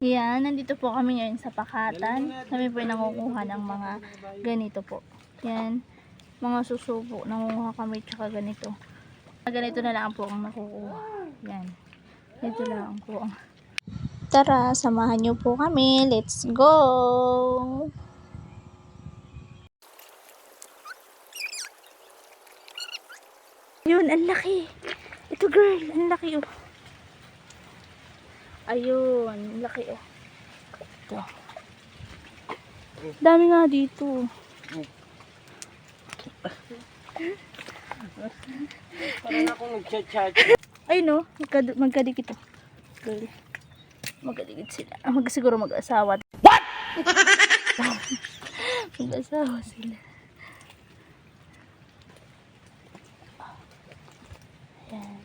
Yan, nandito po kami ngayon sa Pakatan. Kami po ay nangunguha ng mga ganito po. Yan, mga susubo. Nangunguha kami tsaka ganito. Ganito na lang po ang nakukuha. Yan, ito lang po. Tara, samahan niyo po kami. Let's go! Yun, ang laki. Ito girl, ang laki oh. Ayun, ang laki oh. Ito. Dami nga dito. Parang ako nag-chat-chat. Ay no, magkadikit oh. Girl. Magkadikit sila. Siguro mag-asawa. What? Mag-asawa sila. Ayan.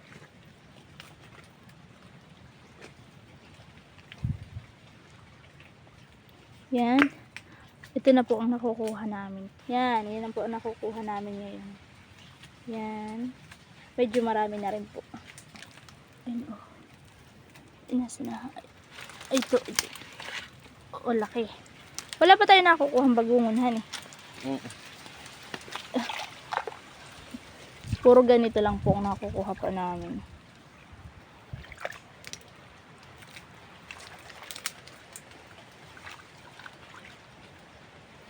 Yan. Ito na po ang nakukuha namin. Yan. Yan po ang nakukuha namin ngayon. Yan. Medyo marami na rin po. Ayan o. Inas na. Ito. O, laki. Wala pa tayo nakukuha bagungon, han eh. Puro ganito lang po ang nakukuha pa namin.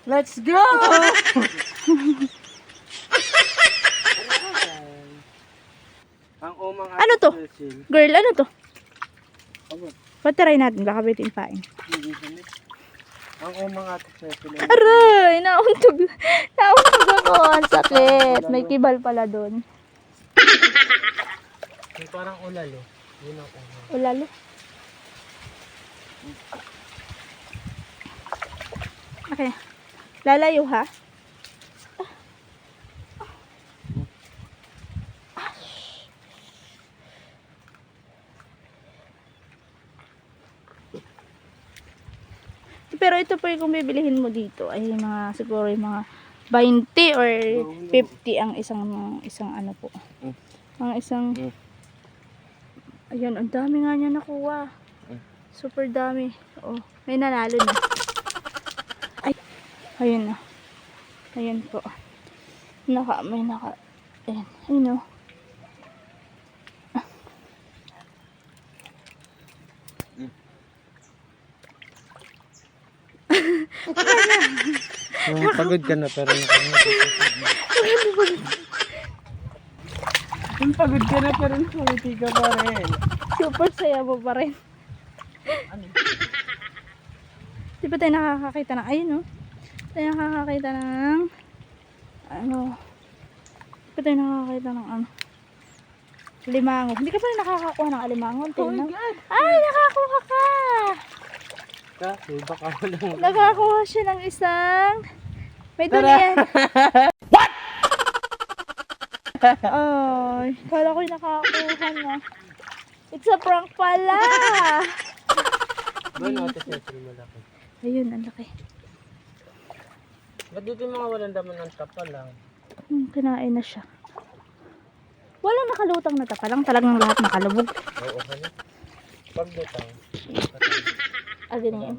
Let's go! Ang umang Ano to? Girl, ano to? Ano? Patry natin. Baka bitin pain. Hindi kami. Ang umang ate Cecil. Aray! Nauntog. Nauntog ako. Ang sakit. May kibal pala doon. Yung parang ulalo. Yun ang umang. Ulalo. Okay. Lalayo ha? Pero ito po yung kung bibilihin mo dito ay mga siguro yung mga 20 or 50 ang isang ano po. Ang isang ayun, ang dami nga niya nakuha. Super dami. Oh, may nanalo na. Ay, ayun na. Ayun po. May naka. Ayan, ayun o. Pagod ka na pero pagod ka na pero nakangiti ka pa rin. Super saya mo pa rin. Ano? Di ba tayo nakakakita ng, ayun o. Tayo nakakakita ng, ano. Di ba tayo nakakakita ng, ano. Alimango. Hindi ka pa rin nakakakuha ng alimango. Oh my God! Ay, nakakuha ka! Kasi baka walang... Nakakuha siya ng isang... May durian. What? Ay, kala ko yung nakakuha na. It's a prank pala! Ba yung ate Cecil malaki? Ayun, ang laki. Ba't dito yung mga walang daman ng tapa lang? Kinain na siya. Walang nakalutang na tapa lang. Talagang lahat nakalubog. Oo, okay na. Paglutang. Ganyan.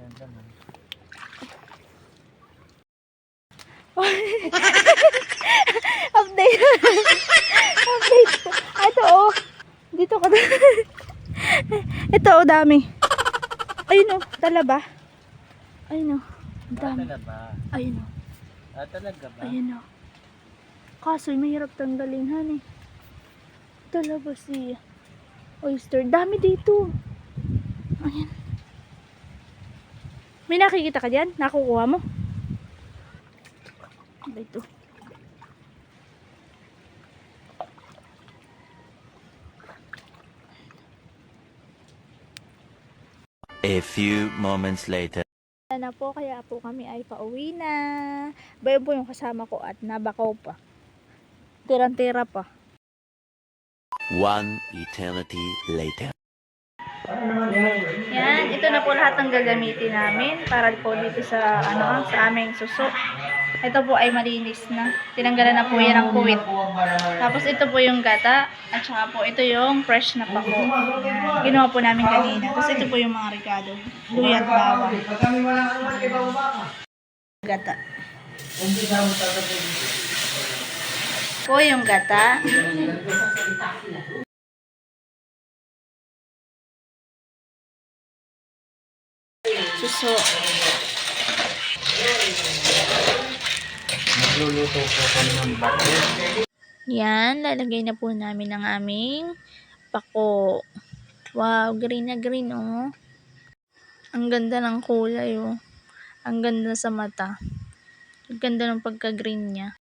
Update. Update. Ito oh. Dito ka. Ito oh, dami. Ayun oh, talaba. Ayun oh, dami. Talaba. Ayun oh. Talaga ba? Ayun oh. Kaso mahirap tanggalin han eh. Talaba siya. Oyster. Dami dito. Ayan. May nakikita ka dyan? Nakukuha mo? Ba ito? A few moments later. Na po, kaya po kami ay pauwi na. Bayan po yung kasama ko at nabakaw pa. Tirang-tira pa. One eternity later. Yan, ito na po lahat ng gagamitin namin para po dito sa sa aming suso. Ito po ay malinis na. Tinanggalan na po yan ng kuwit. Tapos ito po yung gata. At saka po ito yung fresh na pako. Ginawa po namin kanina. Tapos ito po yung mga ricado. Luya at bawang. Gata. Po yung gata. Suso. Nagluluto po kami ng bato. Yan, lalagay na po namin ang aming pako. Wow, green na green, oh. Ang ganda ng kulay, oh. Ang ganda sa mata. Ang ganda ng pagka-green niya.